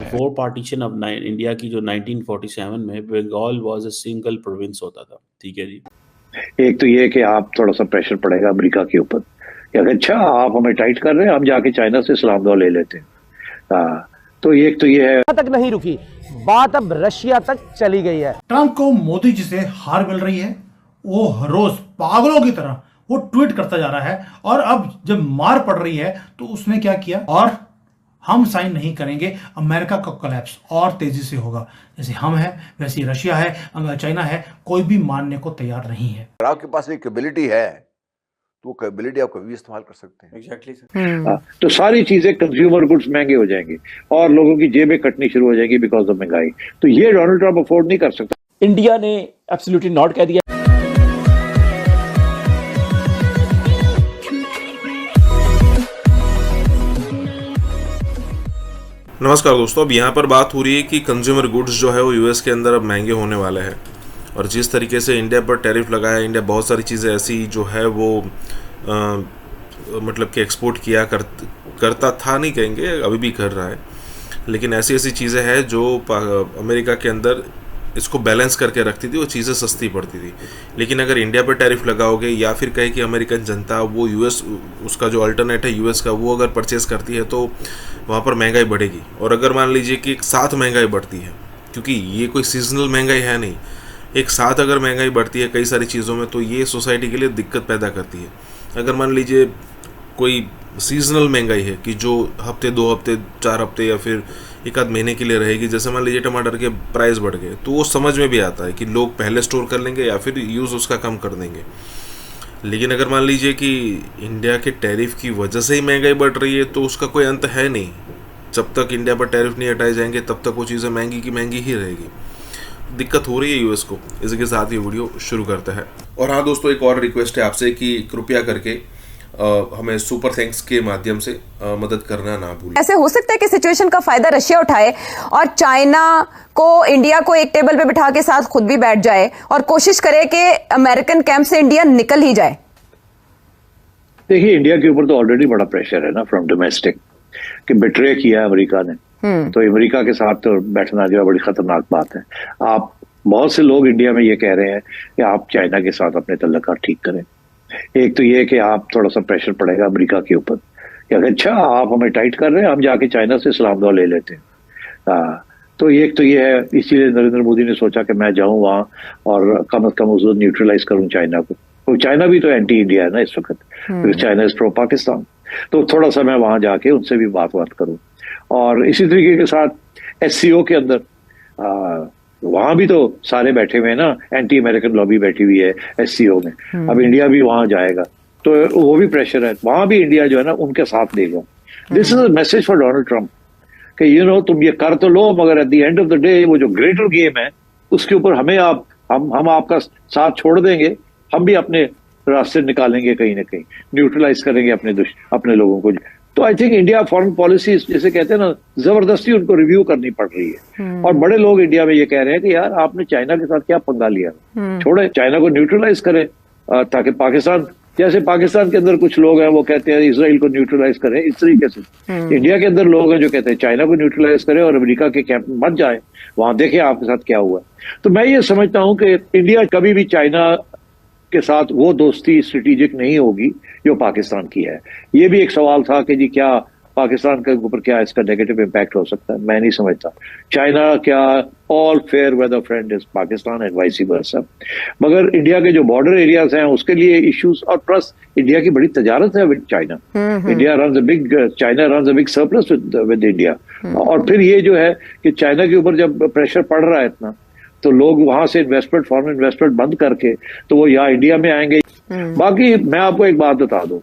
Before partition of India की जो 1947 में Bengal was a single province होता था, ठीक है जी। एक तो ये कि आप थोड़ा सा प्रेशर पड़ेगा अमेरिका के ऊपर कि अगर अच्छा आप हमें टाइट कर रहे हैं, हम जाके चाइना से सलाम दुआ ले लेते हैं। तो एक तो ये है तक नहीं रुकी, बात अब रशिया तक चली गई है। ट्रंप को मोदी जी से हार मिल रही है, वो हर रोज पागलों की तरह वो ट्वीट करता जा रहा है, और अब जब मार पड़ रही है तो उसने क्या किया, और हम साइन नहीं करेंगे, अमेरिका का कोलैप्स और तेजी से होगा। जैसे हम है वैसे रशिया है, चाइना है, कोई भी मानने को तैयार नहीं है। अगर आपके पास एक एबिलिटी है तो वो कैपेबिलिटी आप कभी इस्तेमाल कर सकते हैं। Exactly sir. तो सारी चीजें कंज्यूमर गुड्स महंगे हो जाएंगे और लोगों की जेबें कटनी शुरू हो जाएगी बिकॉज ऑफ महंगाई। तो ये डोनाल्ड ट्रंप अफोर्ड नहीं कर सकता। इंडिया ने एब्सोल्युटली नॉट कह दिया। नमस्कार दोस्तों, अब यहाँ पर बात हो रही है कि कंज्यूमर गुड्स जो है वो यूएस के अंदर अब महंगे होने वाले हैं, और जिस तरीके से इंडिया पर टैरिफ लगाया, इंडिया बहुत सारी चीज़ें ऐसी जो है वो मतलब कि एक्सपोर्ट किया करता था, नहीं कहेंगे अभी भी कर रहा है, लेकिन ऐसी ऐसी चीज़ें हैं जो अमेरिका के अंदर इसको बैलेंस करके रखती थी, वो चीज़ें सस्ती पड़ती थी। लेकिन अगर इंडिया पर टैरिफ लगाओगे या फिर कहे कि अमेरिकन जनता वो यूएस उसका जो अल्टरनेट है यूएस का, वो अगर परचेस करती है तो वहाँ पर महंगाई बढ़ेगी। और अगर मान लीजिए कि एक साथ महंगाई बढ़ती है, क्योंकि ये कोई सीजनल महंगाई है नहीं, एक साथ अगर महंगाई बढ़ती है कई सारी चीज़ों में, तो ये सोसाइटी के लिए दिक्कत पैदा करती है। अगर मान लीजिए कोई सीजनल महंगाई है कि जो हफ्ते 2 हफ्ते 4 हफ्ते या फिर एक आध महीने के लिए रहेगी, जैसे मान लीजिए टमाटर के प्राइस बढ़ गए, तो वो समझ में भी आता है कि लोग पहले स्टोर कर लेंगे या फिर यूज़ उसका कम कर देंगे। लेकिन अगर मान लीजिए कि इंडिया के टैरिफ की वजह से ही महंगाई बढ़ रही है, तो उसका कोई अंत है नहीं। जब तक इंडिया पर टैरिफ नहीं हटाए जाएंगे तब तक वो चीज़ें महंगी की महंगी ही रहेगी। दिक्कत हो रही है यूएस को। इसी के साथ ये वीडियो शुरू करता है। और हाँ दोस्तों, एक और रिक्वेस्ट है आपसे कि कृपया करके हमें सुपर थैंक्स के माध्यम से मदद करना ना भूलें। ऐसे हो सकता है कि सिचुएशन का फायदा रशिया उठाए और चाइना को इंडिया को एक टेबल पे बिठा के साथ खुद भी बैठ जाए और कोशिश करे कि अमेरिकन कैंप से इंडिया निकल ही जाए। देखिए, इंडिया के ऊपर तो ऑलरेडी बड़ा प्रेशर है ना फ्रॉम डोमेस्टिक कि बिट्रे किया अमेरिका ने, तो अमेरिका के साथ तो बैठना जो है बड़ी खतरनाक बात है। आप बहुत से लोग इंडिया में ये कह रहे हैं कि आप चाइना के साथ अपने तल्लुकात ठीक करें। एक तो ये कि आप थोड़ा सा प्रेशर पड़ेगा अमेरिका के ऊपर कि अगर अच्छा आप हमें टाइट कर रहे हैं, हम जाके चाइना से सलाम दुआ ले लेते हैं। तो एक तो ये है, इसीलिए नरेंद्र मोदी ने सोचा कि मैं जाऊं वहां और कम से कम उसको न्यूट्रलाइज करूं चाइना को। तो चाइना भी तो एंटी इंडिया है ना इस वक्त, चाइना इज प्रो पाकिस्तान। तो थोड़ा सा मैं वहां जाके उनसे भी बात करूं। और इसी तरीके के साथ एससीओ के अंदर वहां भी तो सारे बैठे हुए हैं ना, एंटी अमेरिकन लॉबी बैठी हुई है एससीओ में। अब इंडिया भी वहां जाएगा तो वो भी प्रेशर है, वहां भी इंडिया जो है ना उनके साथ देगा। This is a message for Donald Trump कि तुम ये कर तो लो, मगर at the end of the day वो जो ग्रेटर गेम है उसके ऊपर हमें हम आपका साथ छोड़ देंगे, हम भी अपने रास्ते निकालेंगे, कहीं ना कहीं न्यूट्रलाइज करेंगे अपने लोगों को। तो I think India foreign policy जैसे कहते हैं ना, जबरदस्ती उनको रिव्यू करनी पड़ रही है। और बड़े लोग इंडिया में ये कह रहे हैं कि यार आपने चाइना के साथ क्या पंगा लिया, छोड़े चाइना को न्यूट्रलाइज करें, ताकि पाकिस्तान, जैसे पाकिस्तान के अंदर कुछ लोग हैं वो कहते हैं इसराइल को न्यूट्रलाइज करें, इस तरीके से इंडिया के अंदर लोग हैं जो कहते हैं चाइना को न्यूट्रलाइज करें और अमेरिका के कैंप मत जाए, वहां देखें आपके साथ क्या हुआ। तो मैं ये समझता हूं कि इंडिया कभी भी चाइना के साथ वो दोस्ती स्ट्रेटेजिक नहीं होगी जो पाकिस्तान की है। ये भी एक सवाल था कि जी क्या पाकिस्तान के ऊपर क्या इसका नेगेटिव इम्पैक्ट हो सकता है, मैं नहीं समझता। चाइना क्या all fair weather friend is Pakistan and vice versa. मगर इंडिया के जो बॉर्डर एरियाज हैं उसके लिए इश्यूज, और प्लस इंडिया की बड़ी तजारत है with China. India runs a big, China runs a big surplus with India. और फिर ये जो है कि चाइना के ऊपर जब प्रेशर पड़ रहा है इतना, तो लोग वहां से इन्वेस्टमेंट, फॉरेन इन्वेस्टमेंट बंद करके तो वो यहाँ इंडिया में आएंगे। बाकी मैं आपको एक बात बता दूं,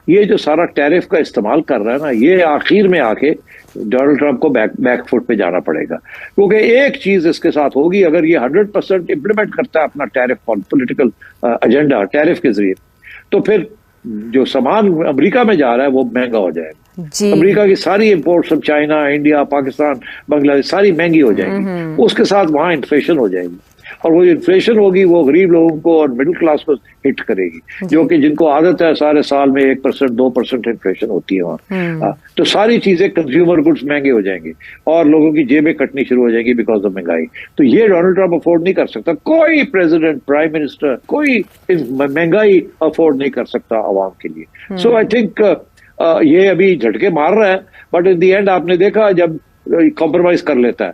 ये जो सारा टैरिफ का इस्तेमाल कर रहा है ना, ये आखिर में आके डोनाल्ड ट्रंप को बैकफुट पे जाना पड़ेगा। क्योंकि एक चीज इसके साथ होगी, अगर ये 100% इम्प्लीमेंट करता है अपना टैरिफ पॉलिटिकल एजेंडा टैरिफ के जरिए, तो फिर जो सामान अमेरिका में जा रहा है वो महंगा हो जाएगा। अमेरिका की सारी imports of China, India, Pakistan, Bangladesh सारी महंगी हो जाएंगी, उसके साथ वहां इन्फ्लेशन हो जाएगी। और वो इन्फ्लेशन होगी वो गरीब लोगों को और मिडिल क्लास को हिट करेगी, जो कि जिनको आदत है सारे साल में 1% 2% इन्फ्लेशन होती है वहाँ। तो सारी चीजें कंज्यूमर गुड्स महंगे हो जाएंगे और लोगों की जेबें कटनी शुरू हो जाएंगी बिकॉज ऑफ महंगाई। तो ये डोनाल्ड ट्रंप अफोर्ड नहीं कर सकता, कोई प्रेसिडेंट प्राइम मिनिस्टर कोई महंगाई अफोर्ड नहीं कर सकता आवाम के लिए। सो आई थिंक ये अभी झटके मार रहा है, बट इन दी एंड आपने देखा जब कॉम्प्रोमाइज कर लेता है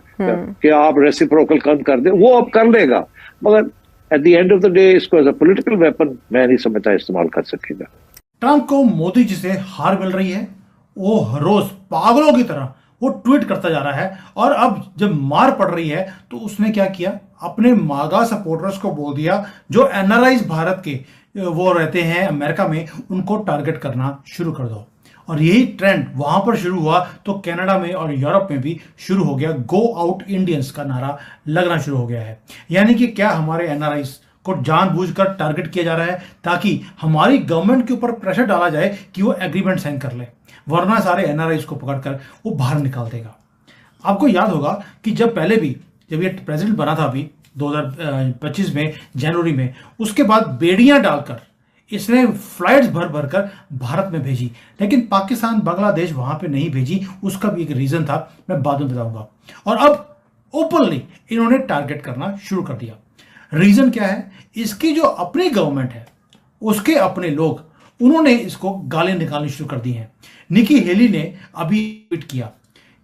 कि आप रेसिप्रोकल कम कर दे, वो अब कर लेगा, मगर at the end of the day इसको एज अ पॉलिटिकल वेपन मैं नहीं समझता इस्तेमाल कर सकेगा। ट्रंप को मोदी जी से हार मिल रही है, वो हर रोज पागलों की तरह वो ट्वीट करता जा रहा है, और अब जब मार पड़ रही है तो उसने क्या किया, अपने मागा सपोर्टर्स को बोल दिया जो एनआरआईज भारत के वो रहते हैं अमेरिका में, उनको टारगेट करना शुरू कर दो। और यही ट्रेंड वहां पर शुरू हुआ तो कनाडा में और यूरोप में भी शुरू हो गया, गो आउट इंडियंस का नारा लगना शुरू हो गया है। यानी कि क्या हमारे एनआरआईज को जानबूझकर टारगेट किया जा रहा है ताकि हमारी गवर्नमेंट के ऊपर प्रेशर डाला जाए कि वो एग्रीमेंट साइन कर ले, वरना सारे एनआरआईज को पकड़कर वो बाहर निकाल देगा। आपको याद होगा कि जब पहले भी जब ये प्रेसिडेंट बना था अभी 2025 में जनवरी में, उसके बाद बेड़ियां डालकर इसने फ्लाइट्स भर भर कर भारत में भेजी, लेकिन पाकिस्तान बांग्लादेश वहां पे नहीं भेजी। उसका भी एक रीजन था, मैं बाद में बताऊंगा। और अब ओपनली इन्होंने टारगेट करना शुरू कर दिया। रीजन क्या है, इसकी जो अपनी गवर्नमेंट है उसके अपने लोग, उन्होंने इसको गालियां निकालनी शुरू कर दी हैं। निकी हेली ने अभी ट्वीट किया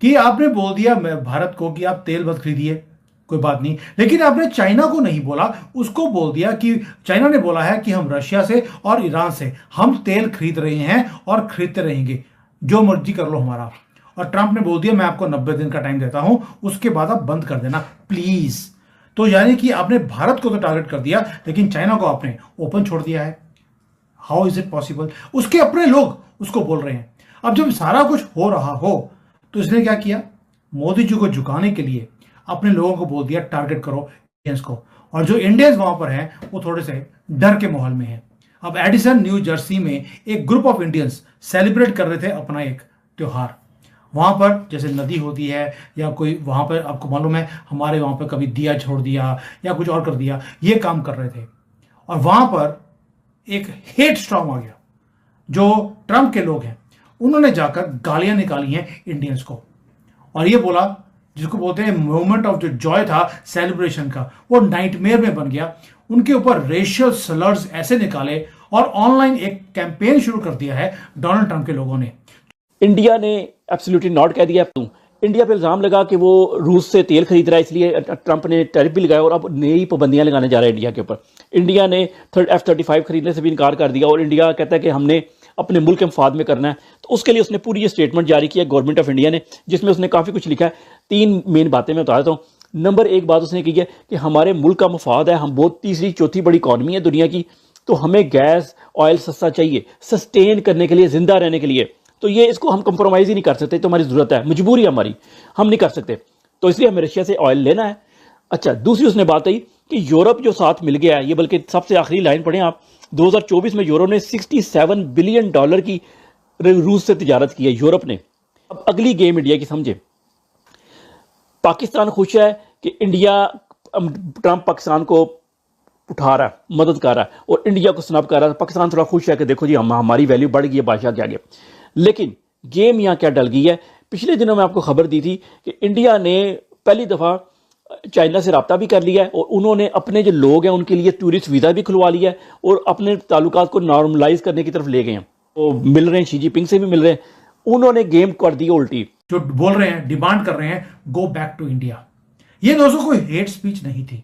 कि आपने बोल दिया भारत को कि आप तेल मत खरीदिए, कोई बात नहीं, लेकिन आपने चाइना को नहीं बोला, उसको बोल दिया कि चाइना ने बोला है कि हम रशिया से और ईरान से हम तेल खरीद रहे हैं और खरीदते रहेंगे, जो मर्जी कर लो हमारा। और ट्रंप ने बोल दिया मैं आपको 90 दिन का टाइम देता हूं, उसके बाद आप बंद कर देना प्लीज। तो यानी कि आपने भारत को तो टारगेट कर दिया, लेकिन चाइना को आपने ओपन छोड़ दिया है। How is it possible? उसके अपने लोग उसको बोल रहे हैं। अब जब सारा कुछ हो रहा हो तो इसने क्या किया, मोदी जी को झुकाने के लिए अपने लोगों को बोल दिया टारगेट करो इंडियंस को, और जो इंडियंस वहां पर हैं वो थोड़े से डर के माहौल में हैं। अब एडिसन न्यू जर्सी में एक ग्रुप ऑफ इंडियंस सेलिब्रेट कर रहे थे अपना एक त्योहार। वहां पर जैसे नदी होती है या कोई वहां पर, आपको मालूम है हमारे वहां पर कभी दिया छोड़ दिया या कुछ और कर दिया, ये काम कर रहे थे। और वहां पर एक हेट स्ट्रॉम आ गया, जो ट्रंप के लोग हैं उन्होंने जाकर गालियां निकाली हैं इंडियंस को, और ये बोला, जिसको बोलते हैं मोमेंट ऑफ जो जॉय था सेलिब्रेशन का, वो नाइटमेयर में बन गया। उनके ऊपर रेशियल स्लर्स ऐसे निकाले और ऑनलाइन एक कैंपेन शुरू कर दिया है डोनाल्ड ट्रंप के लोगों ने। इंडिया ने एब्सोल्युटली नॉट कह दिया। इंडिया पे इल्जाम लगा कि वो रूस से तेल खरीद रहा है, इसलिए ट्रंप ने टैरिफ भी लगाया और अब नई पाबंदियां लगाने जा रहा है इंडिया के ऊपर। इंडिया ने F-35 खरीदने से भी इनकार कर दिया और इंडिया कहता है कि हमने अपने मुल्क के मफाद में करना है। तो उसके लिए उसने पूरी ये स्टेटमेंट जारी किया गवर्नमेंट ऑफ इंडिया ने, जिसमें उसने काफ़ी कुछ लिखा है। 3 मेन बातें मैं बता देता हूँ। नंबर 1 बात उसने की है कि हमारे मुल्क का मफाद है, हम बहुत तीसरी चौथी बड़ी इकॉनमी है दुनिया की, तो हमें गैस ऑयल सस्ता चाहिए सस्टेन करने के लिए, जिंदा रहने के लिए। तो ये इसको हम कंप्रोमाइज़ ही नहीं कर सकते, तो हमारी ज़रूरत है, मजबूरी है हमारी, हम नहीं कर सकते, तो इसलिए हमें रशिया से ऑयल लेना है। अच्छा, दूसरी उसने बात आई कि यूरोप जो साथ मिल गया है, ये बल्कि सबसे आखिरी लाइन पढ़ें आप, 2024 में यूरोप ने $67 बिलियन की रूस से तिजारत की है यूरोप ने। अब अगली गेम इंडिया की समझे। पाकिस्तान खुश है कि इंडिया, ट्रंप पाकिस्तान को उठा रहा है, मदद कर रहा है और इंडिया को स्नब कर रहा है। पाकिस्तान थोड़ा खुश है कि देखो जी हमारी वैल्यू बढ़ गई है बादशाह के आगे। लेकिन गेम यहाँ क्या डल गई है, पिछले दिनों में आपको खबर दी थी कि इंडिया ने पहली दफ़ा चाइना से रब्ता भी कर लिया है और उन्होंने अपने जो लोग हैं उनके लिए टूरिस्ट वीज़ा भी खुलवा लिया है और अपने ताल्लुकात को नॉर्मलाइज करने की तरफ ले गए हैं। वो मिल रहे हैं, शी जिनपिंग से भी मिल रहे हैं। उन्होंने गेम कर दी उल्टी, जो बोल रहे हैं, डिमांड कर रहे हैं गो बैक टू इंडिया। ये दोस्तों कोई हेट स्पीच नहीं थी,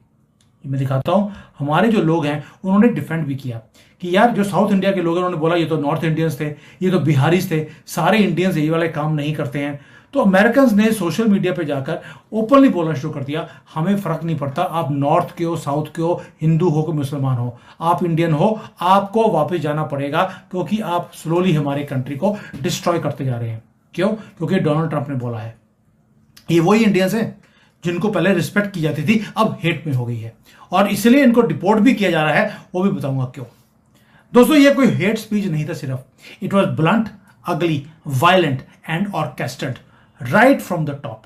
मैं दिखाता हूं। हमारे जो लोग हैं उन्होंने डिफेंड भी किया कि यार जो साउथ इंडिया के लोग हैं उन्होंने बोला ये तो नॉर्थ इंडियंस थे, ये तो बिहारीज थे, सारे इंडियंस ये वाले काम नहीं करते हैं। तो अमेरिकन ने सोशल मीडिया पे जाकर ओपनली बोलना शुरू कर दिया, हमें फर्क नहीं पड़ता आप नॉर्थ के हो, साउथ के हो, हिंदू हो कि मुसलमान हो, आप इंडियन हो, आपको वापस जाना पड़ेगा क्योंकि आप स्लोली हमारे कंट्री को डिस्ट्रॉय करते जा रहे हैं। क्यों? क्योंकि डोनाल्ड ट्रंप ने बोला है। ये वही इंडियंस हैं जिनको पहले रिस्पेक्ट की जाती थी, अब हेट में हो गई है और इसलिए इनको डिपोर्ट भी किया जा रहा है, वो भी बताऊंगा क्यों। दोस्तों ये कोई हेट स्पीच नहीं था, सिर्फ इट वॉज ब्लंट, अगली, violent and orchestrated right from the top.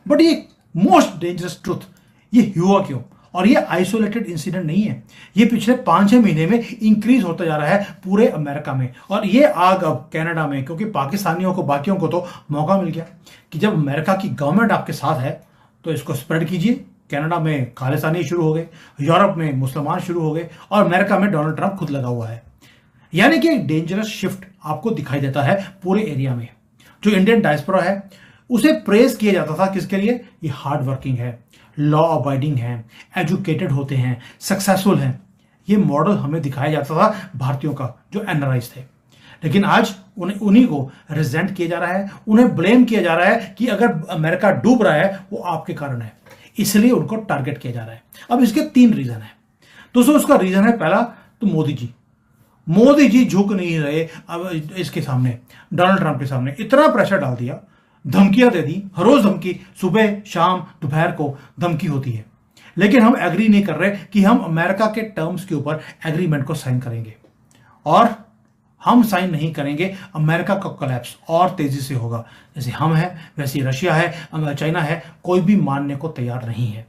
But ये मोस्ट डेंजरस ट्रूथ, ये हुआ क्यों और ये आइसोलेटेड इंसिडेंट नहीं है, ये पिछले 5-6 महीने में इंक्रीज होता जा रहा है पूरे अमेरिका में। और ये आग अब कनाडा में, क्योंकि पाकिस्तानियों को, बाकियों को तो मौका मिल गया कि जब अमेरिका की गवर्नमेंट आपके साथ है तो इसको स्प्रेड कीजिए। कनाडा में खालिस्तानी शुरू हो गए, यूरोप में मुसलमान शुरू हो गए, और अमेरिका में डोनाल्ड ट्रंप खुद लगा हुआ है। यानी कि एक डेंजरस शिफ्ट आपको दिखाई देता है पूरे एरिया में। जो इंडियन डायस्पोरा है उसे प्रेज किया जाता था, किसके लिए? ये हार्ड वर्किंग है, लॉ अबाइडिंग है, एजुकेटेड होते हैं, सक्सेसफुल हैं। ये मॉडल हमें दिखाया जाता था भारतीयों का, जो एनआरआईज थे। लेकिन आज उन्हीं को रिजेंट किया जा रहा है, उन्हें ब्लेम किया जा रहा है कि अगर अमेरिका डूब रहा है वो आपके कारण है, इसलिए उनको टारगेट किया जा रहा है। अब इसके 3 रीजन है दोस्तों। उसका रीजन है पहला तो मोदी जी झुक नहीं रहे अब इसके सामने, डोनाल्ड ट्रंप के सामने। इतना प्रेशर डाल दिया, धमकियां दे दी, हर रोज धमकी, सुबह शाम दोपहर को धमकी होती है। लेकिन हम एग्री नहीं कर रहे कि हम अमेरिका के टर्म्स के ऊपर एग्रीमेंट को साइन करेंगे, और हम साइन नहीं करेंगे, अमेरिका का कोलैप्स और तेजी से होगा। जैसे हम हैं वैसे रशिया है, चाइना है, कोई भी मानने को तैयार नहीं है।